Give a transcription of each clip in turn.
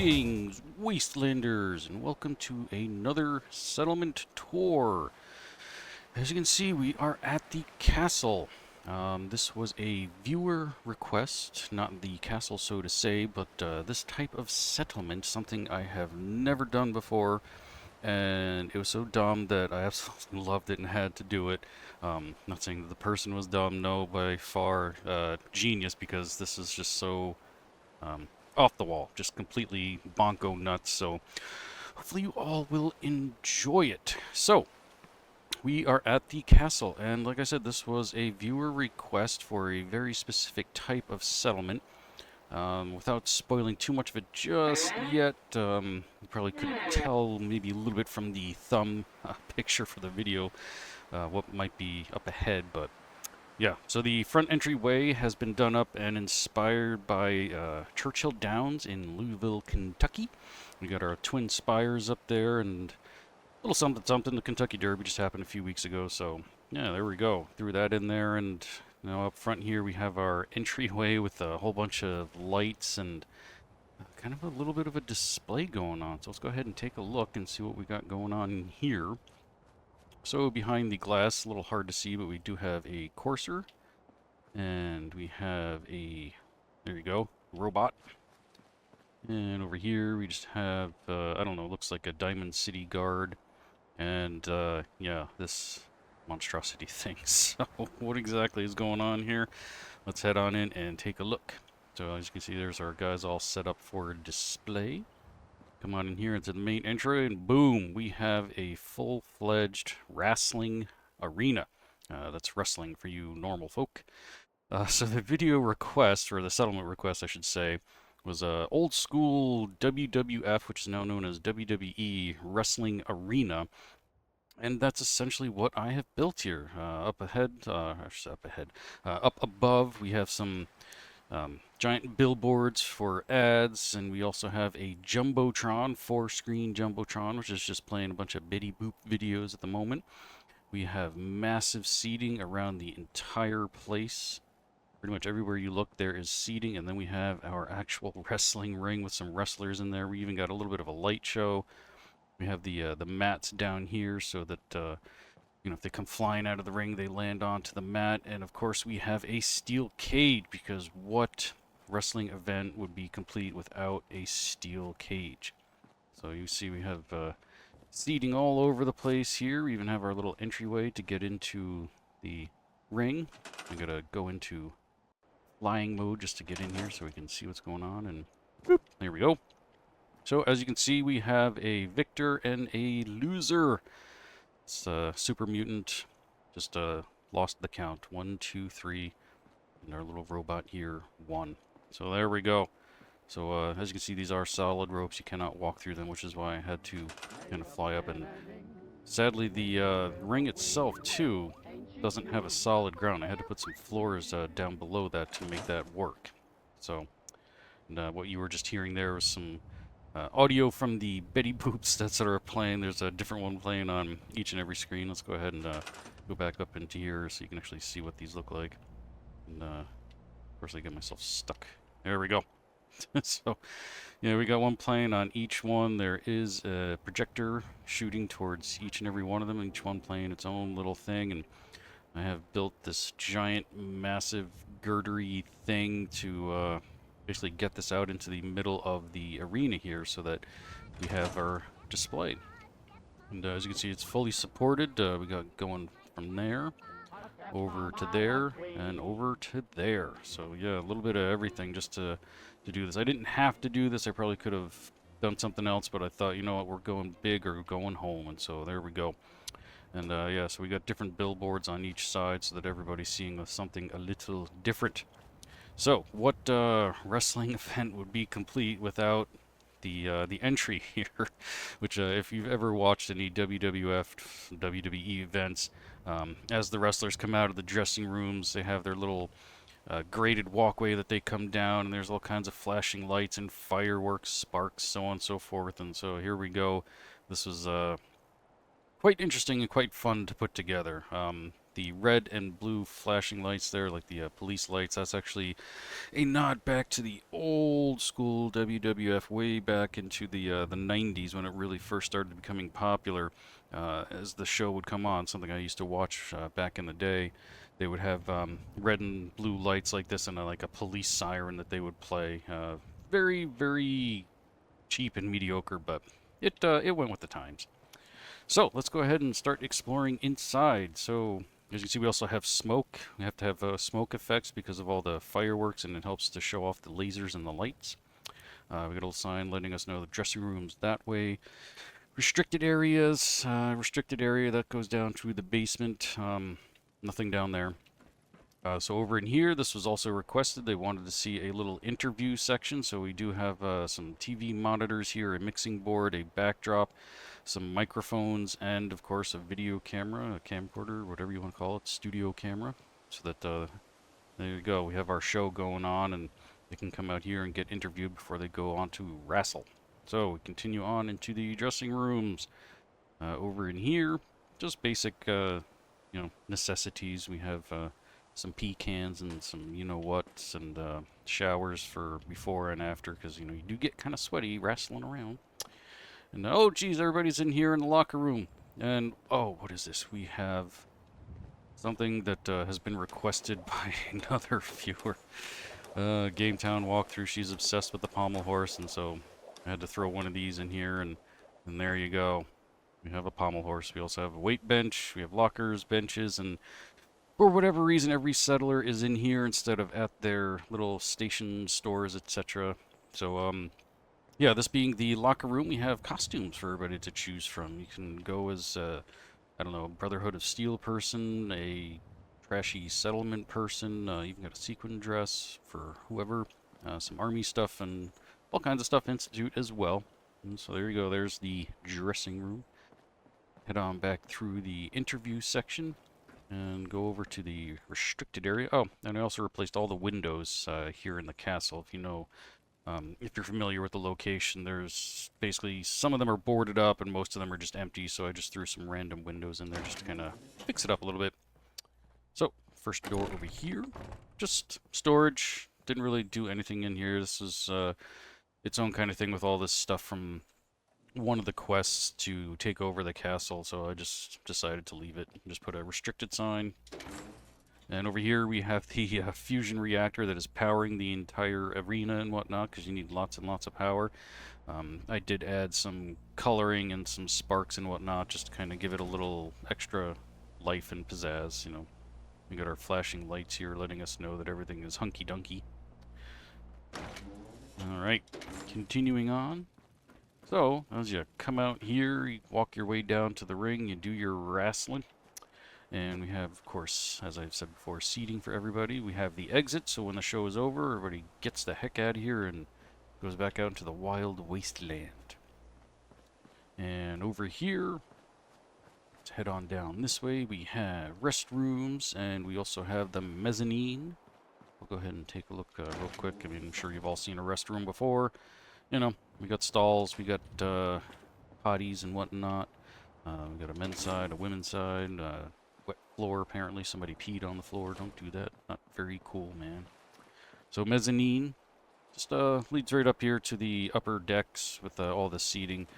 Greetings, Wastelanders, and welcome to another settlement tour. As you can see, we are at the castle. This was a viewer request, not the castle so to say, but this type of settlement, something I have never done before, and it was so dumb that I absolutely loved it and had to do it. Not saying that the person was dumb, no, by far genius, because this is just so off the wall, just completely bonko nuts. So hopefully you all will enjoy it. So we are at the castle, and like I said, this was a viewer request for a very specific type of settlement. Without spoiling too much of it just yet, you probably could tell maybe a little bit from the thumb picture for the video what might be up ahead, but yeah. So the front entryway has been done up and inspired by Churchill Downs in Louisville, Kentucky. We got our twin spires up there and a little something something. The Kentucky Derby just happened a few weeks ago, so yeah, there we go. Threw that in there, and now up front here we have our entryway with a whole bunch of lights and kind of a little bit of a display going on. So let's go ahead and take a look and see what we got going on in here. So behind the glass, a little hard to see, but we do have a courser, and we have a, there you go, robot. And over here we just have, I don't know, looks like a Diamond City guard, and yeah, this monstrosity thing. So what exactly is going on here? Let's head on in and take a look. So as you can see, there's our guys all set up for display. Come on in here into the main entry, and boom, we have a full-fledged wrestling arena. That's wrestling for you normal folk. So the video request, or the settlement request I should say, was a old school WWF, which is now known as WWE wrestling arena. And that's essentially what I have built here. Up above, we have some giant billboards for ads, and we also have a Jumbotron, 4-screen Jumbotron, which is just playing a bunch of Betty Boop videos at the moment. We have massive seating around the entire place. Pretty much everywhere you look there is seating, and then we have our actual wrestling ring with some wrestlers in there. We even got a little bit of a light show. We have the mats down here so that you know, if they come flying out of the ring, they land onto the mat. And of course, we have a steel cage, because what wrestling event would be complete without a steel cage? So you see we have seating all over the place here. We even have our little entryway to get into the ring. We gotta go into flying mode just to get in here so we can see what's going on. And boop, there we go. So as you can see, we have a victor and a loser. It's super mutant, just lost the count. 1, 2, 3, and our little robot here, 1. So there we go. So as you can see, these are solid ropes. You cannot walk through them, which is why I had to kind of fly up. And sadly, the ring itself too doesn't have a solid ground. I had to put some floors down below that to make that work. So, and what you were just hearing there was some audio from the Betty Boops that are playing. There's a different one playing on each and every screen. Let's go ahead and go back up into here so you can actually see what these look like. And of course I get myself stuck. There we go. So yeah, we got one playing on each one. There is a projector shooting towards each and every one of them, each one playing its own little thing. And I have built this giant, massive, girdery thing to basically get this out into the middle of the arena here so that we have our display. And as you can see, it's fully supported. We got going from there over to there and over to there. So yeah, a little bit of everything just to do this. I didn't have to do this. I probably could have done something else, but I thought, you know what, we're going big or going home, and so there we go. And yeah, so we got different billboards on each side so that everybody's seeing something a little different. So, what wrestling event would be complete without the entry here? Which, if you've ever watched any WWF, WWE events, as the wrestlers come out of the dressing rooms, they have their little graded walkway that they come down, and there's all kinds of flashing lights and fireworks, sparks, so on and so forth. And so here we go. This was quite interesting and quite fun to put together. the red and blue flashing lights there, like the police lights, that's actually a nod back to the old school WWF way back into the 90s when it really first started becoming popular. As the show would come on, something I used to watch back in the day, they would have red and blue lights like this and like a police siren that they would play. Very, very cheap and mediocre, but it went with the times. So let's go ahead and start exploring inside. So as you can see, we also have smoke. We have to have smoke effects because of all the fireworks, and it helps to show off the lasers and the lights. We got a little sign letting us know the dressing room's that way. Restricted areas, restricted area that goes down to the basement. Nothing down there. So over in here, this was also requested. They wanted to see a little interview section. So we do have some TV monitors here, a mixing board, a backdrop, some microphones, and of course a video camera, a camcorder, whatever you want to call it, studio camera. So that there you go. We have our show going on, and they can come out here and get interviewed before they go on to wrestle. So we continue on into the dressing rooms. Over in here, just basic, necessities. We have some pecans and some you-know-whats and showers for before and after, because, you do get kind of sweaty wrestling around. And, oh, geez, everybody's in here in the locker room. And, oh, what is this? We have something that has been requested by another viewer. Game Town walkthrough. She's obsessed with the pommel horse, and so I had to throw one of these in here, and there you go. We have a pommel horse. We also have a weight bench. We have lockers, benches, and for whatever reason, every settler is in here instead of at their little station stores, etc. So, yeah, this being the locker room, we have costumes for everybody to choose from. You can go as, I don't know, Brotherhood of Steel person, a trashy settlement person, even got a sequin dress for whoever, some army stuff, and all kinds of stuff Institute as well. And so there you go, there's the dressing room. Head on back through the interview section and go over to the restricted area. Oh, and I also replaced all the windows here in the castle. If you know, if you're familiar with the location, there's basically some of them are boarded up and most of them are just empty, so I just threw some random windows in there just to kind of fix it up a little bit. So, first door over here, just storage. Didn't really do anything in here. This is its own kind of thing with all this stuff from one of the quests to take over the castle, so I just decided to leave it. Just put a restricted sign. And over here we have the fusion reactor that is powering the entire arena and whatnot, because you need lots and lots of power. I did add some coloring and some sparks and whatnot, just to kind of give it a little extra life and pizzazz, We got our flashing lights here letting us know that everything is hunky-dunky. Alright, continuing on. So, as you come out here, you walk your way down to the ring, you do your wrestling. And we have, of course, as I've said before, seating for everybody. We have the exit, so when the show is over, everybody gets the heck out of here and goes back out into the wild wasteland. And over here, let's head on down this way. We have restrooms, and we also have the mezzanine. We'll go ahead and take a look real quick. I mean, I'm sure you've all seen a restroom before. We got stalls, we got potties and whatnot. We got a men's side, a women's side, wet floor. Apparently somebody peed on the floor. Don't do that. Not very cool, man. So mezzanine just leads right up here to the upper decks with all the seating.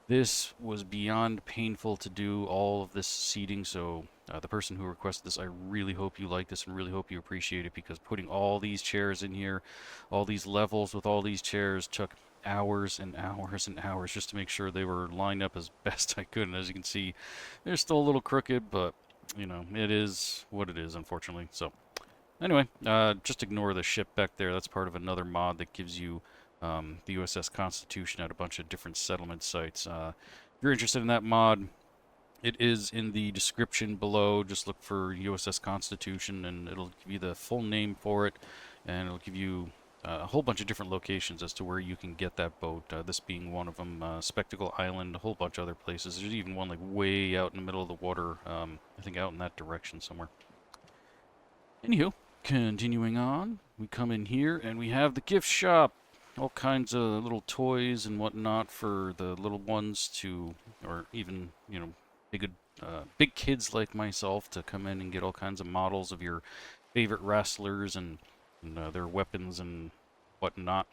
This was beyond painful to do, all of this seating, so the person who requested this, I really hope you like this and really hope you appreciate it, because putting all these chairs in here, all these levels with all these chairs, took hours and hours and hours just to make sure they were lined up as best I could. And as you can see, they're still a little crooked, but it is what it is, unfortunately. So anyway, just ignore the ship back there. That's part of another mod that gives you the USS Constitution at a bunch of different settlement sites. If you're interested in that mod, it is in the description below. Just look for USS Constitution and it'll give you the full name for it, and it'll give you a whole bunch of different locations as to where you can get that boat, this being one of them. Spectacle Island, a whole bunch of other places. There's even one like way out in the middle of the water, I think out in that direction somewhere. Anywho, continuing on, we come in here and we have the gift shop. All kinds of little toys and whatnot for the little ones to, or even, big kids like myself to come in and get all kinds of models of your favorite wrestlers and their weapons and whatnot.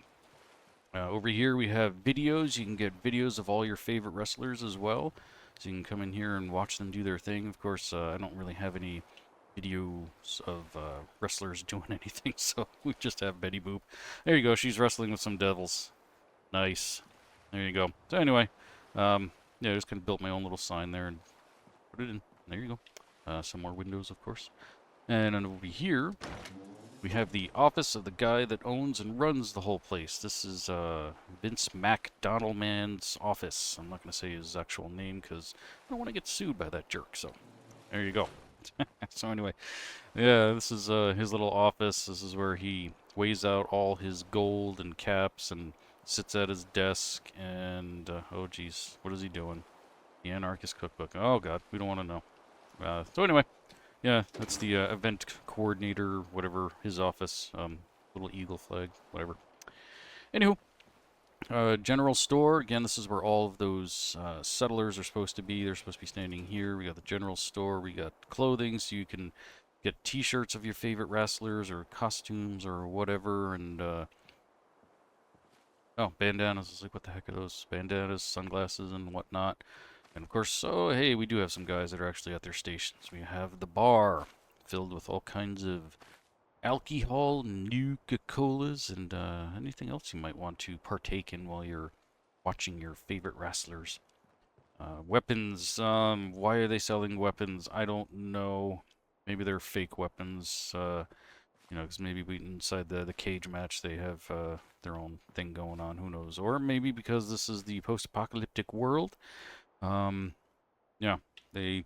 Over here we have videos. You can get videos of all your favorite wrestlers as well. So you can come in here and watch them do their thing. Of course, I don't really have any videos of wrestlers doing anything, so we just have Betty Boop. There you go. She's wrestling with some devils. Nice. There you go. So anyway, yeah, I just kind of built my own little sign there and put it in. There you go. Some more windows, of course. And then over here, we have the office of the guy that owns and runs the whole place. This is Vince McDonaldman's office. I'm not going to say his actual name because I don't want to get sued by that jerk. So there you go. So anyway, yeah, this is his little office. This is where he weighs out all his gold and caps and sits at his desk. And oh geez, what is he doing? The Anarchist Cookbook. Oh god, we don't want to know. So anyway. Yeah, that's the event coordinator, whatever, his office, little eagle flag, whatever. Anywho, general store, again, this is where all of those settlers are supposed to be. They're supposed to be standing here. We got the general store, we got clothing, so you can get t-shirts of your favorite wrestlers or costumes or whatever, and, oh, bandanas. It's like, what the heck are those? Bandanas, sunglasses, and whatnot. And of course, oh hey, we do have some guys that are actually at their stations. We have the bar filled with all kinds of alcohol, Nuka-Colas, and anything else you might want to partake in while you're watching your favorite wrestlers. Weapons, why are they selling weapons? I don't know. Maybe they're fake weapons, you know, because maybe inside the cage match they have their own thing going on, who knows. Or maybe because this is the post-apocalyptic world. Yeah, they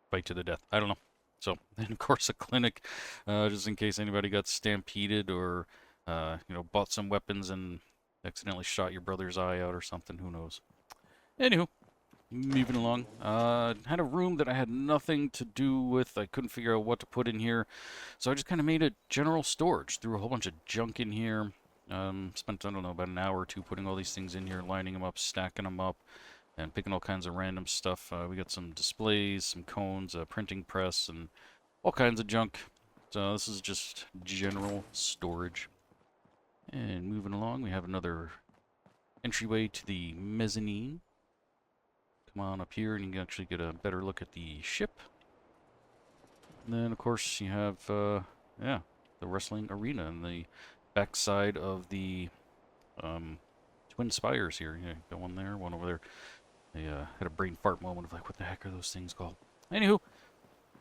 fight to the death. I don't know. So, and of course a clinic, just in case anybody got stampeded or, you know, bought some weapons and accidentally shot your brother's eye out or something. Who knows? Anywho, moving along. Had a room that I had nothing to do with. I couldn't figure out what to put in here. So I just kind of made a general storage. Threw a whole bunch of junk in here. Spent, I don't know, about an hour or two putting all these things in here, lining them up, stacking them up. And picking all kinds of random stuff. We got some displays, some cones, a printing press, and all kinds of junk. So this is just general storage. And moving along, we have another entryway to the mezzanine. Come on up here and you can actually get a better look at the ship. And then, of course, you have, yeah, the wrestling arena and the backside of the twin spires here. Yeah, got one there, one over there. I had a brain fart moment of like, what the heck are those things called? Anywho,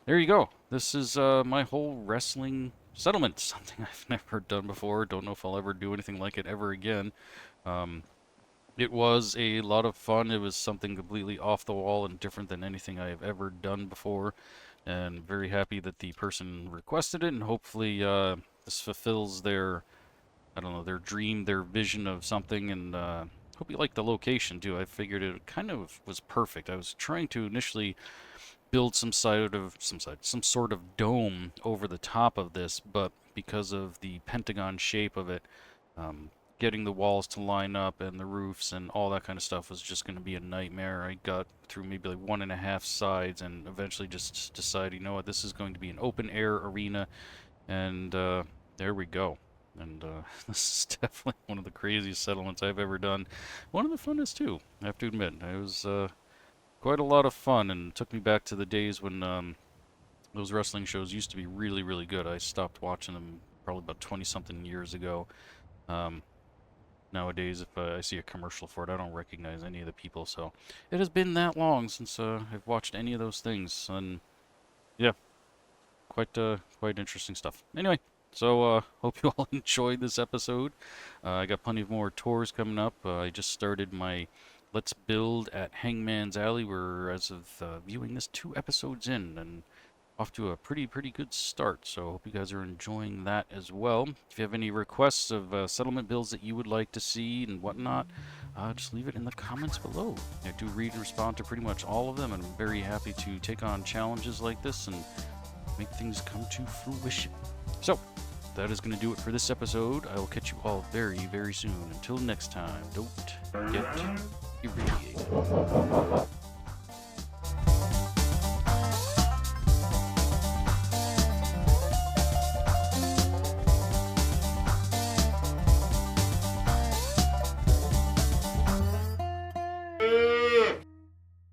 there you go. This is my whole wrestling settlement. Something I've never done before. Don't know if I'll ever do anything like it ever again. It was a lot of fun. It was something completely off the wall and different than anything I have ever done before. And very happy that the person requested it, and hopefully this fulfills their, I don't know, their dream, their vision of something, and hope you like the location too. I figured it kind of was perfect. I was trying to initially build some sort of dome over the top of this, but because of the pentagon shape of it, getting the walls to line up and the roofs and all that kind of stuff was just going to be a nightmare. I got through maybe like 1.5 sides and eventually just decided, you know what, this is going to be an open air arena, and there we go. And this is definitely one of the craziest settlements I've ever done. One of the funnest too, I have to admit. It was quite a lot of fun, and took me back to the days when those wrestling shows used to be really, really good. I stopped watching them probably about 20-something years ago. Nowadays, if I see a commercial for it, I don't recognize any of the people. So it has been that long since I've watched any of those things, and yeah, quite interesting stuff. Anyway. So, hope you all enjoyed this episode. I got plenty of more tours coming up. I just started my Let's Build at Hangman's Alley. We're, as of viewing this, 2 episodes in, and off to a pretty good start. So, hope you guys are enjoying that as well. If you have any requests of settlement builds that you would like to see and whatnot, just leave it in the comments below. I do read and respond to pretty much all of them, and I'm very happy to take on challenges like this and make things come to fruition. So, that is going to do it for this episode. I will catch you all very soon. Until next time, don't get irradiated.